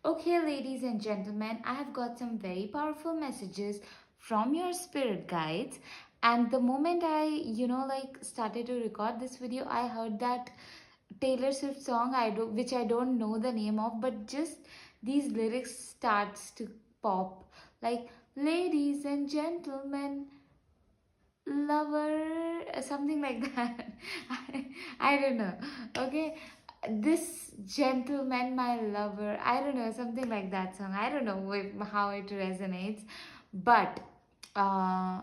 Okay, ladies and gentlemen, I have got some very powerful messages from your spirit guides. And the moment I, started to record this video, I heard that Taylor Swift song, which I don't know the name of, but just these lyrics starts to pop like, ladies and gentlemen, lover, something like that. I don't know. Okay, this gentleman, my lover, I don't know, something like that song. I don't know how it resonates, but uh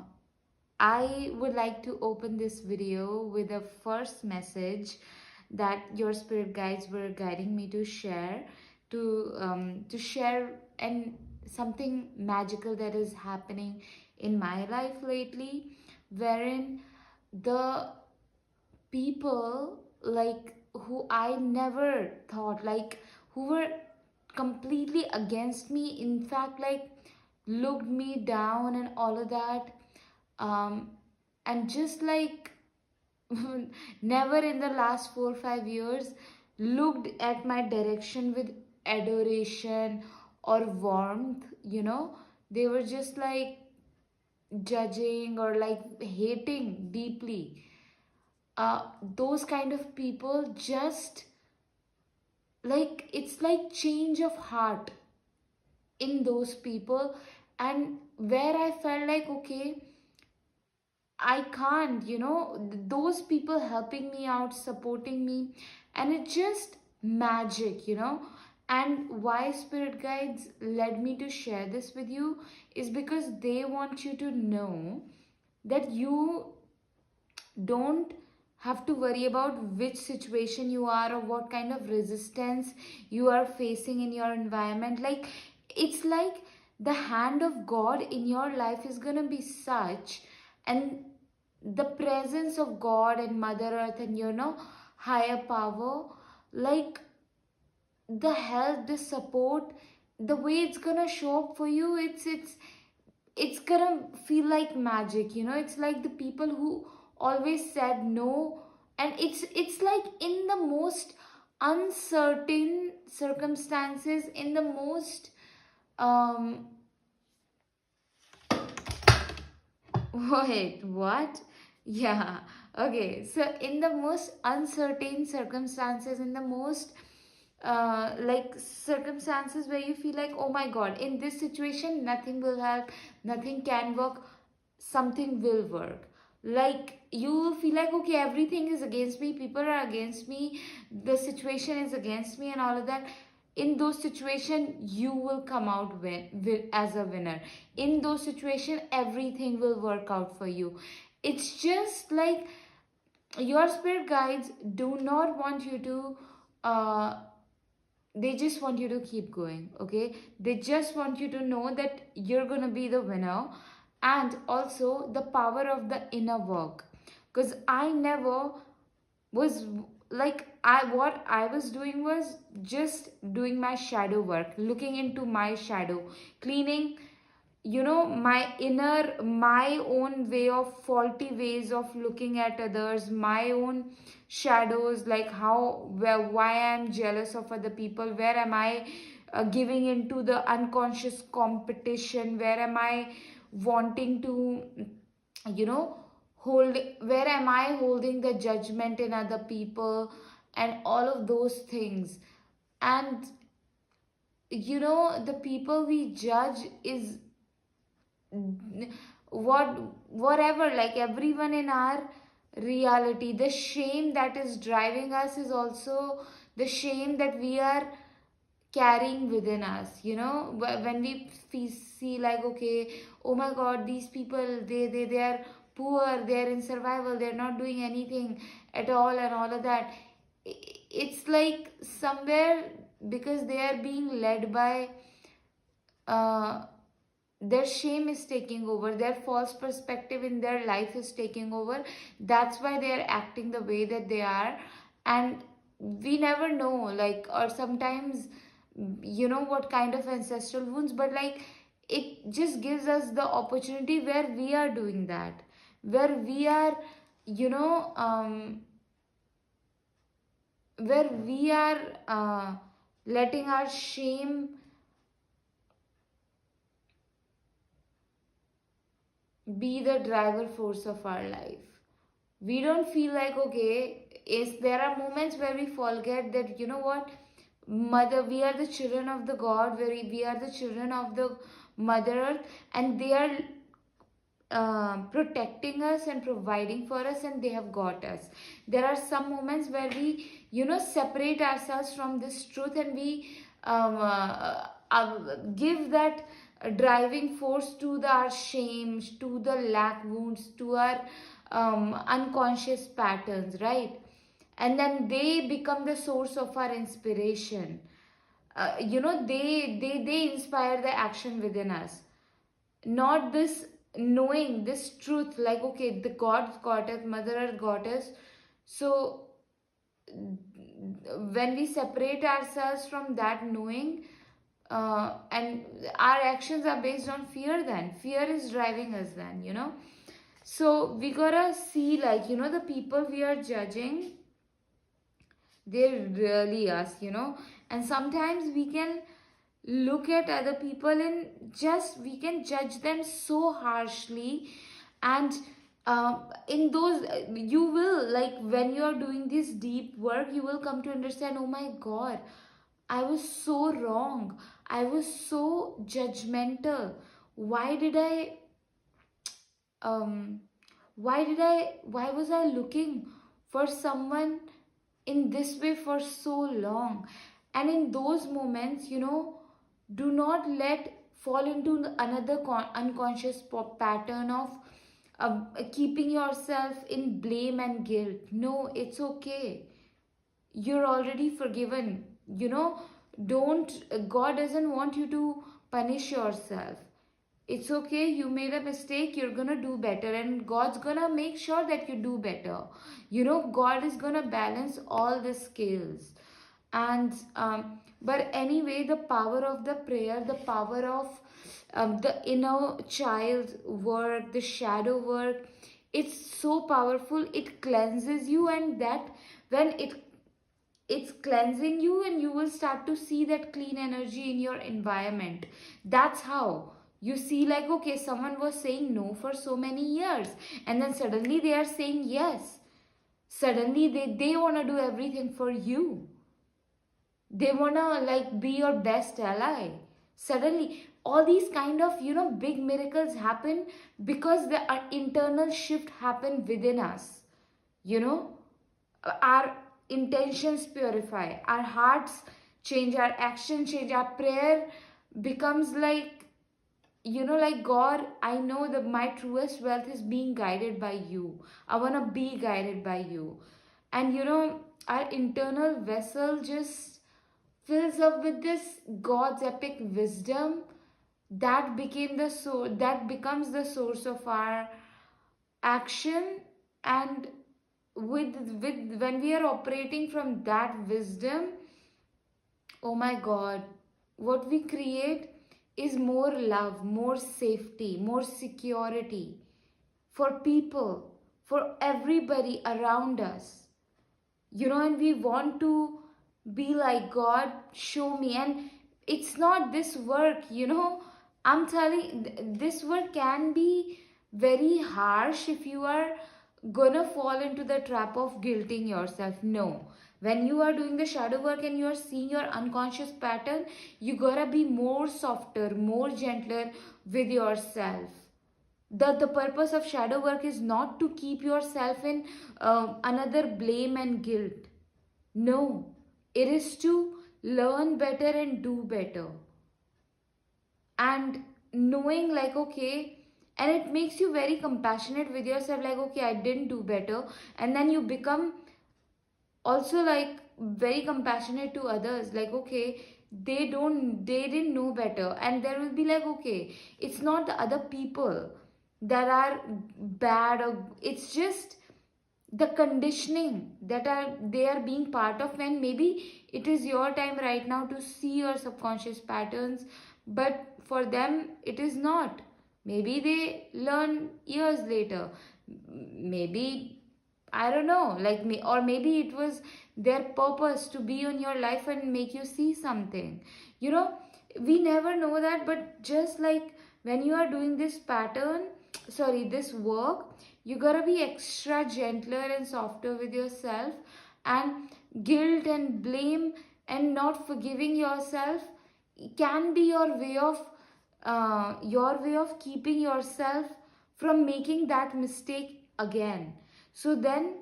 I would like to open this video with a first message that your spirit guides were guiding me to share, to share and something magical that is happening in my life lately, wherein the people like who I never thought, like who were completely against me, in fact, like looked me down and all of that, um and just like never in the last 4 or 5 years looked at my direction with adoration or warmth, they were just like judging or like hating deeply. Those kind of people, just like it's like change of heart in those people. And where I felt like, okay, I can't, those people helping me out, supporting me, and it's just magic. And why spirit guides led me to share this with you is because they want you to know that you don't have to worry about which situation you are or what kind of resistance you are facing in your environment. Like, it's like the hand of God in your life is gonna be such, and the presence of God and Mother Earth and higher power, like the help, the support, the way it's gonna show up for you, it's gonna feel like magic. It's like the people who always said no, and it's like in the most uncertain circumstances, in the most um wait, what? Yeah. Okay. So in the most uncertain circumstances, in the most like circumstances where you feel like, oh my god, in this situation nothing will help, nothing can work, something will work. Like you will feel like, okay, everything is against me, people are against me, the situation is against me and all of that. In those situations you will come out as a winner. In those situations everything will work out for you. It's just like your spirit guides do not want you to uh they just want you to keep going. Okay, they just want you to know that you're gonna be the winner. And also the power of the inner work, because I never was like, I what I was doing was just doing my shadow work, looking into my shadow, cleaning, my inner, my own way of faulty ways of looking at others, my own shadows, like why I'm jealous of other people, where am I giving into the unconscious competition, where am I wanting to, you know hold, where am I holding the judgment in other people, and all of those things. And the people we judge is whatever, like everyone in our reality, the shame that is driving us is also the shame that we are carrying within us. When we see like, okay, oh my god, these people, they are poor, they're in survival, they're not doing anything at all and all of that. It's like somewhere, because they are being led by uh, their shame is taking over, their false perspective in their life is taking over. That's why they are acting the way that they are. And we never know, like, or sometimes what kind of ancestral wounds, but like it just gives us the opportunity where we are doing that, where we are, you know um where we are letting our shame be the driver force of our life. We don't feel like, okay, is there are moments where we forget that, you know what, mother, we are the children of the God, we are the children of the Mother Earth, and they are protecting us and providing for us, and they have got us. There are some moments where we, separate ourselves from this truth, and we give that driving force to our shame, to the lack wounds, to our unconscious patterns, right? And then they become the source of our inspiration. They inspire the action within us, not this knowing this truth, like, okay, the God got us, Mother Earth got us. So when we separate ourselves from that knowing, and our actions are based on fear, then fear is driving us, then, so we gotta see, like, the people we are judging, they're really us, and sometimes we can look at other people and just we can judge them so harshly. And in those, you will, like, when you are doing this deep work, you will come to understand, oh my God, I was so wrong, I was so judgmental. Why did I um why was I looking for someone in this way for so long? And in those moments, do not let fall into another unconscious pattern of keeping yourself in blame and guilt. No, it's okay, you're already forgiven. Don't God doesn't want you to punish yourself. It's okay, you made a mistake, you're gonna do better, and God's gonna make sure that you do better. God is gonna balance all the scales. And but anyway, the power of the prayer, the power of the inner child work, the shadow work, it's so powerful. It cleanses you, and that when it's cleansing you, and you will start to see that clean energy in your environment. That's how you see, like, okay, someone was saying no for so many years, and then suddenly they are saying yes. Suddenly they want to do everything for you. They want to, like, be your best ally. Suddenly all these kind of, big miracles happen because the internal shift happened within us. you know our intentions purify, our hearts change, our action change, our prayer becomes like, like, God, I know that my truest wealth is being guided by you. I want to be guided by you. And our internal vessel just fills up with this God's epic wisdom that becomes the source of our action. And with when we are operating from that wisdom, oh my God, what we create is more love, more safety, more security for people, for everybody around us. And we want to be like, God, show me. And it's not this work, I'm telling, this work can be very harsh if you are gonna fall into the trap of guilting yourself. No, when you are doing the shadow work and you are seeing your unconscious pattern, you gotta be more softer, more gentler with yourself. The purpose of shadow work is not to keep yourself in another blame and guilt. No, it is to learn better and do better. And knowing, like, okay, and it makes you very compassionate with yourself, like, okay, I didn't do better. And then you become also, like, very compassionate to others, like, okay, they didn't know better. And there will be like, okay, it's not the other people that are bad, or it's just the conditioning that they are being part of. When maybe it is your time right now to see your subconscious patterns, but for them it is not. Maybe they learn years later. Maybe, I don't know, like me, or maybe it was their purpose to be on your life and make you see something. You know, we never know that, but just like when you are doing this pattern, this work, you gotta be extra gentler and softer with yourself. And guilt and blame and not forgiving yourself can be your way of keeping yourself from making that mistake again. So then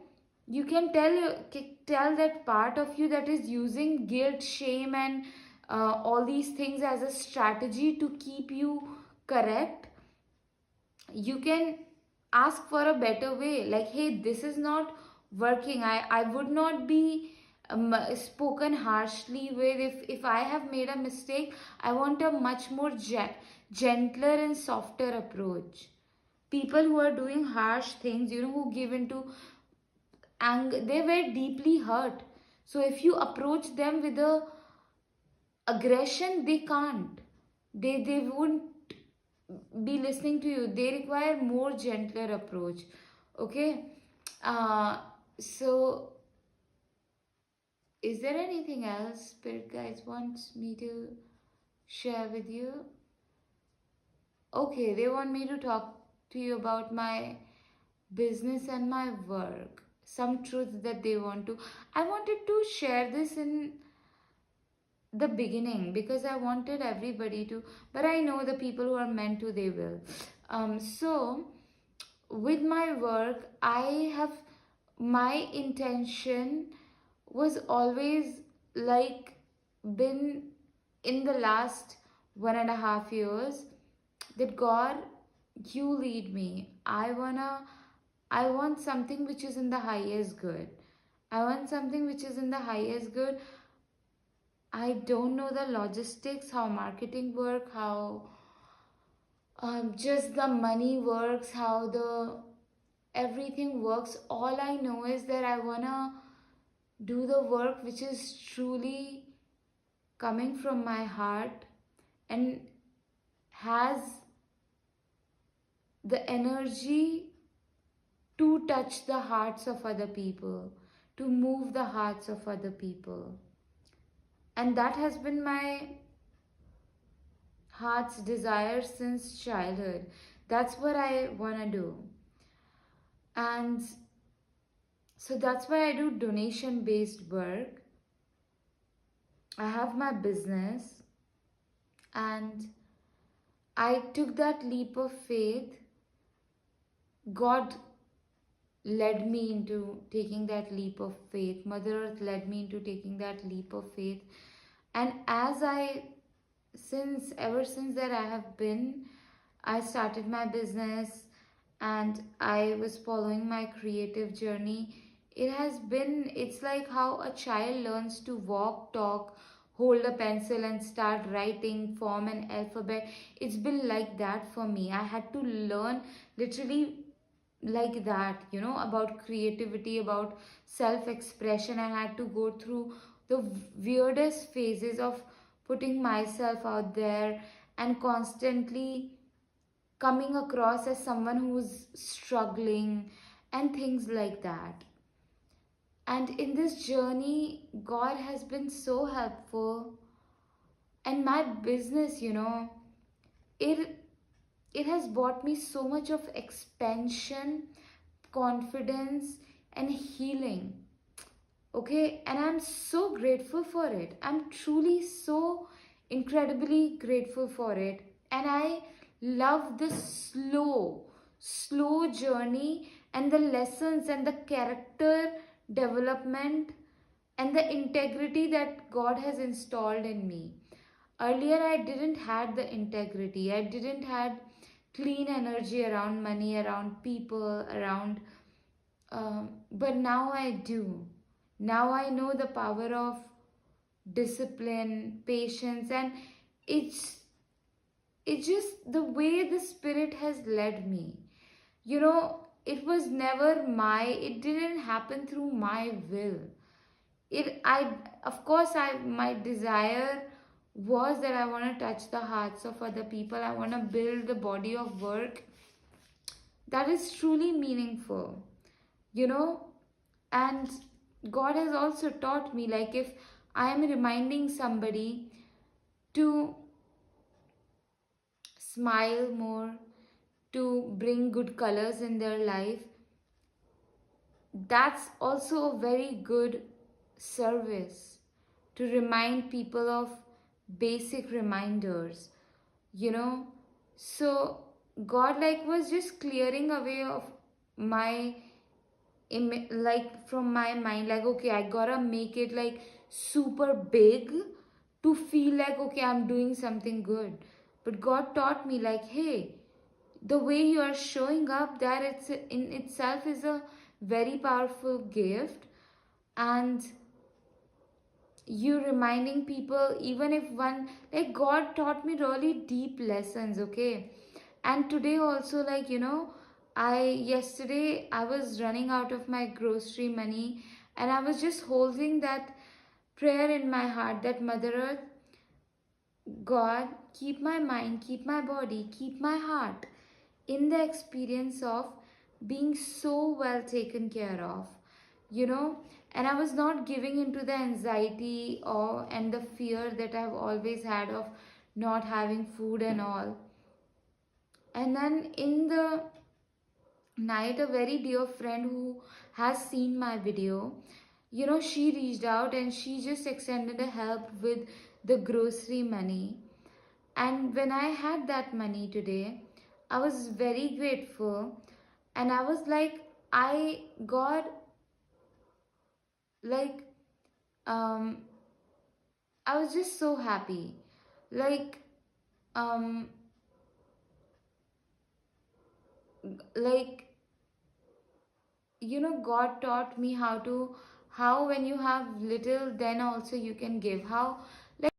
you can tell that part of you that is using guilt, shame, and all these things as a strategy to keep you correct. You can ask for a better way, like, hey, this is not working. I would not be spoken harshly with. If I have made a mistake, I want a much more gentler and softer approach. People who are doing harsh things, who give into anger, they were deeply hurt. So if you approach them with a aggression, they can't, they won't be listening to you. They require more gentler approach. Okay. So is there anything else spirit guides wants me to share with you? Okay, they want me to talk to you about my business and my work, some truths that they want to. I wanted to share this in the beginning because I wanted everybody to, but I know the people who are meant to, they will. So with my work, I have, my intention was always like, been in the last 1.5 years, that God, you lead me. I want something which is in the highest good. I want something which is in the highest good. I don't know the logistics, how marketing work, how just the money works, how the everything works. All I know is that I wanna do the work which is truly coming from my heart and has the energy to touch the hearts of other people, to move the hearts of other people. And that has been my heart's desire since childhood. That's what I want to do. And so that's why I do donation based work. I have my business, and I took that leap of faith. God led me into taking that leap of faith. Mother Earth led me into taking that leap of faith. And ever since that I started my business and I was following my creative journey. It's like how a child learns to walk, talk, hold a pencil and start writing, form an alphabet. It's been like that for me. I had to learn literally like that, about creativity, about self expression. I had to go through the weirdest phases of putting myself out there and constantly coming across as someone who's struggling and things like that. And in this journey, God has been so helpful. And my business, it it has brought me so much of expansion, confidence, and healing. Okay, and I'm so grateful for it. I'm truly so incredibly grateful for it. And I love the slow journey and the lessons and the character development and the integrity that God has installed in me. Earlier, I didn't had the integrity. I didn't had clean energy around money, around people, around. But now I do. Now I know the power of discipline, patience, and it's it's just the way the spirit has led me. It was never it didn't happen through my will. Of course, my desire was that I want to touch the hearts of other people. I want to build the body of work that is truly meaningful, you know. And God has also taught me, like, if I am reminding somebody to smile more, to bring good colors in their life, that's also a very good service, to remind people of basic reminders, you know. So God like was just clearing away of my like from my mind, like okay, I gotta make it like super big to feel like okay, I'm doing something good. But God taught me like, hey, the way you are showing up there, it's in itself is a very powerful gift. And you reminding people, even if one, like God taught me really deep lessons, okay. And today also, like, you know, I yesterday I was running out of my grocery money, and I was just holding that prayer in my heart, that Mother Earth, God, keep my mind, keep my body, keep my heart in the experience of being so well taken care of, you know. And I was not giving into the anxiety or and the fear that I've always had of not having food and all. And then in the night, a very dear friend who has seen my video, you know, she reached out and she just extended a help with the grocery money. And when I had that money today, I was very grateful. And I was like, I, God, like, um, I was just so happy. Like, um, like, you know, God taught me how when you have little, then also you can give. How, like,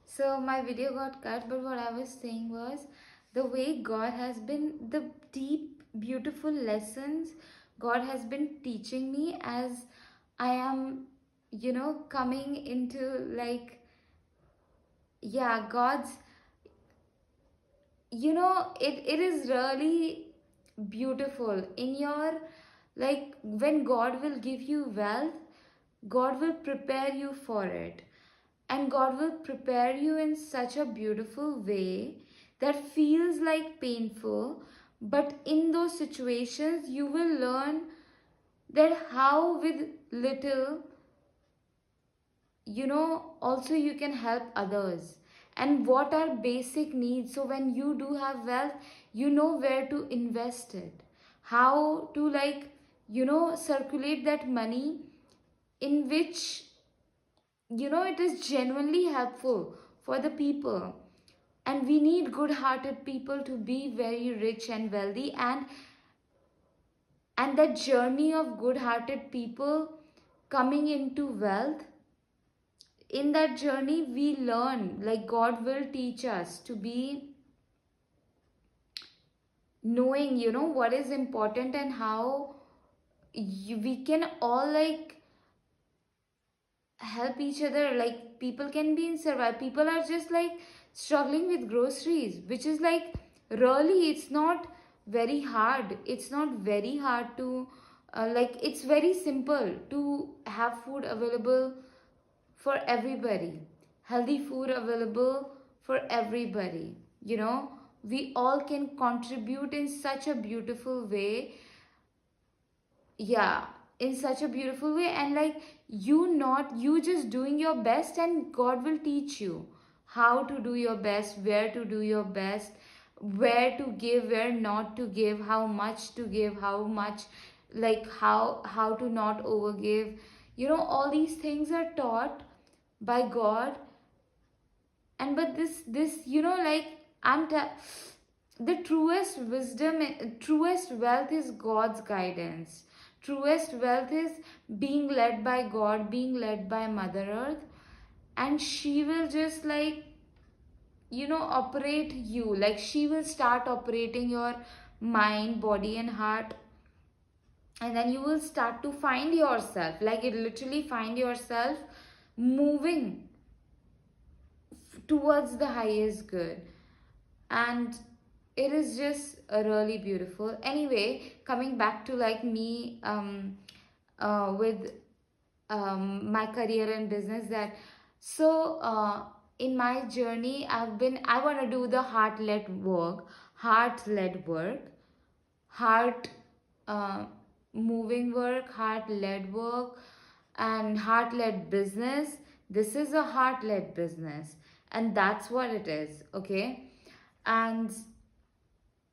so my video got cut, but what I was saying was the way God has been, the deep, beautiful lessons God has been teaching me as I am, you know, coming into like, yeah, God's, you know, it is really beautiful in your, like, when God will give you wealth, God will prepare you for it. And God will prepare you in such a beautiful way that feels like painful. But in those situations, you will learn that how with little, you know, also you can help others. And what are basic needs. So when you do have wealth, you know where to invest it. How to, like, you know, circulate that money in which, you know, it is genuinely helpful for the people. And we need good hearted people to be very rich and wealthy. And that journey of good hearted people coming into wealth, in that journey we learn, like God will teach us to be knowing, you know, what is important and how we can all like help each other. Like people can be in survival, people are just like struggling with groceries, which is like, really, it's not very hard, it's not very hard to like, it's very simple to have food available for everybody, healthy food available for everybody, you know. We all can contribute in such a beautiful way, yeah, in such a beautiful way. And like, you not, you just doing your best, and God will teach you how to do your best, where to do your best, where to give, where not to give, how much to give, how much, like how to not overgive, you know. All these things are taught by God. And but this, you know, like, the truest wisdom, truest wealth is God's guidance. Truest wealth is being led by God, being led by Mother Earth. And she will just like, you know, operate you, like she will start operating your mind, body and heart. And then you will start to find yourself, like it literally find yourself moving towards the highest good. And it is just really beautiful. Anyway, coming back to like me with my career and business. That so in my journey, I want to do the heart led work, heart uh, moving work, heart led work, and heart led business. This is a heart led business, and that's what it is, okay? and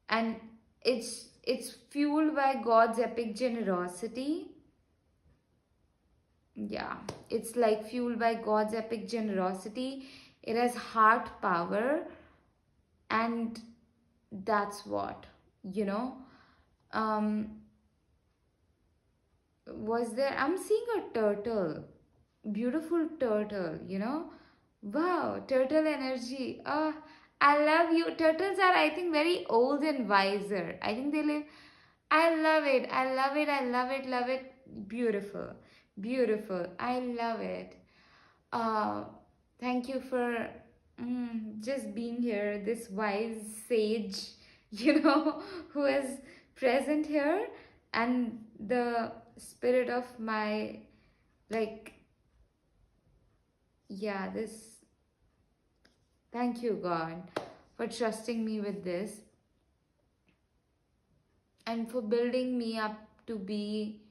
and it's fueled by God's epic generosity. Yeah, it's like fueled by God's epic generosity. It has heart power, and that's what, you know. um was there I'm seeing a turtle, beautiful turtle, you know. Wow, turtle energy. I love you. Turtles are, I think, very old and wiser. I think they live. I love it. I love it. I love it. Love it. Beautiful. Beautiful. I love it. Uh, Thank you for just being here, this wise sage, you know, who is present here, and the spirit of my, like, yeah, this. Thank you, God, for trusting me with this and for building me up to be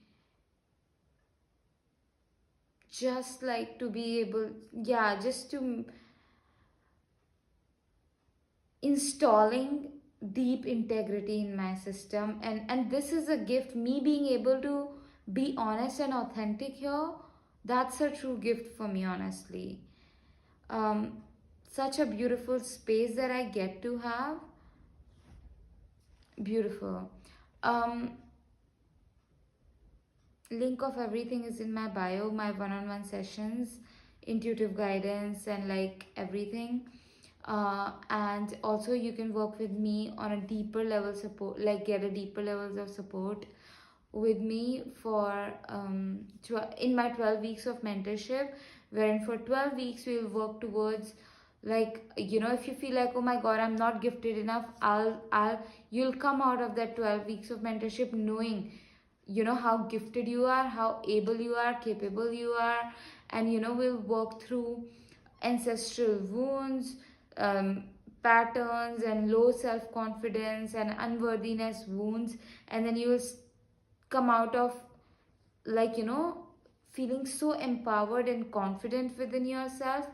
just like to be able, yeah, just to installing deep integrity in my system. And this is a gift, me being able to be honest and authentic here. That's a true gift for me, honestly. um Such a beautiful space that I get to have. Beautiful. um Link of everything is in my bio, my one-on-one sessions, intuitive guidance, and like everything. And also you can work with me on a deeper level support, like get a deeper levels of support with me for in my 12 weeks of mentorship, wherein for 12 weeks we will work towards, like, you know, if you feel like, oh my god, I'm not gifted enough, I'll you'll come out of that 12 weeks of mentorship knowing, you know, how gifted you are, how able you are, capable you are. And you know, we'll work through ancestral wounds, um, patterns, and low self-confidence and unworthiness wounds. And then you will come out of, like, you know, feeling so empowered and confident within yourself.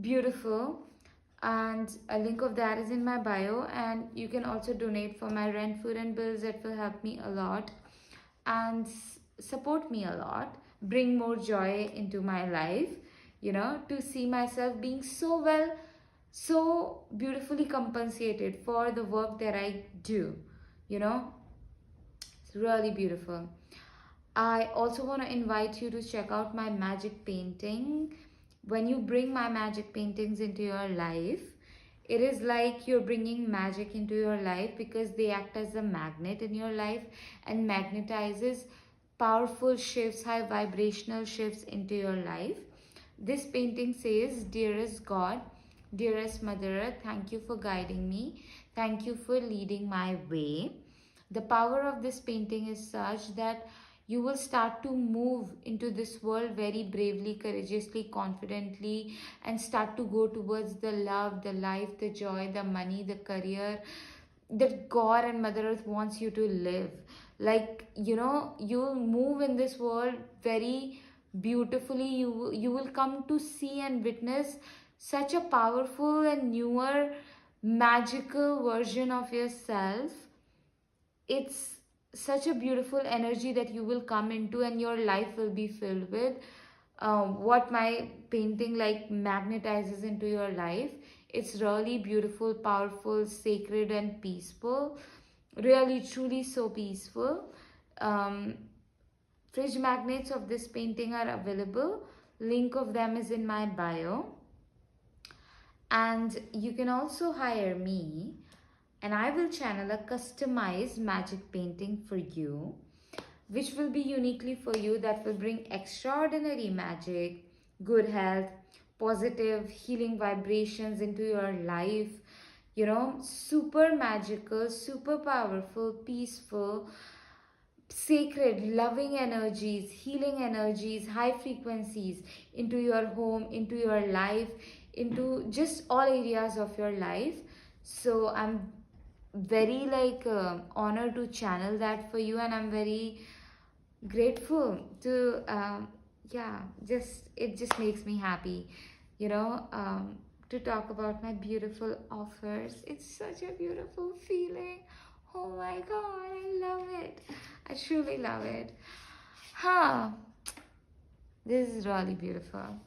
Beautiful. And a link of that is in my bio, and you can also donate for my rent, food, and bills. That will help me a lot and support me a lot, bring more joy into my life, you know, to see myself being so well, so beautifully compensated for the work that I do, you know. It's really beautiful. I also want to invite you to check out my magic painting. When you bring my magic paintings into your life, it is like you're bringing magic into your life, because they act as a magnet in your life and magnetizes powerful shifts, high vibrational shifts into your life. This painting says, dearest God, dearest Mother Earth, thank you for guiding me. Thank you for leading my way. The power of this painting is such that you will start to move into this world very bravely, courageously, confidently, and start to go towards the love, the life, the joy, the money, the career that God and Mother Earth wants you to live. Like, you know, you'll move in this world very beautifully. You will come to see and witness such a powerful and newer magical version of yourself. It's such a beautiful energy that you will come into, and your life will be filled with what my painting like magnetizes into your life. It's really beautiful, powerful, sacred, and peaceful. Really, truly so peaceful. um, Fridge magnets of this painting are available. Link of them is in my bio. And you can also hire me, and I will channel a customized magic painting for you, which will be uniquely for you, that will bring extraordinary magic, good health, positive healing vibrations into your life. You know, super magical, super powerful, peaceful, sacred, loving energies, healing energies, high frequencies into your home, into your life, into just all areas of your life. So I'm very like honored to channel that for you, and I'm very grateful to yeah, just it just makes me happy, you know, to talk about my beautiful offers. It's such a beautiful feeling. Oh my god, I love it. I truly love it. Huh. This is really beautiful.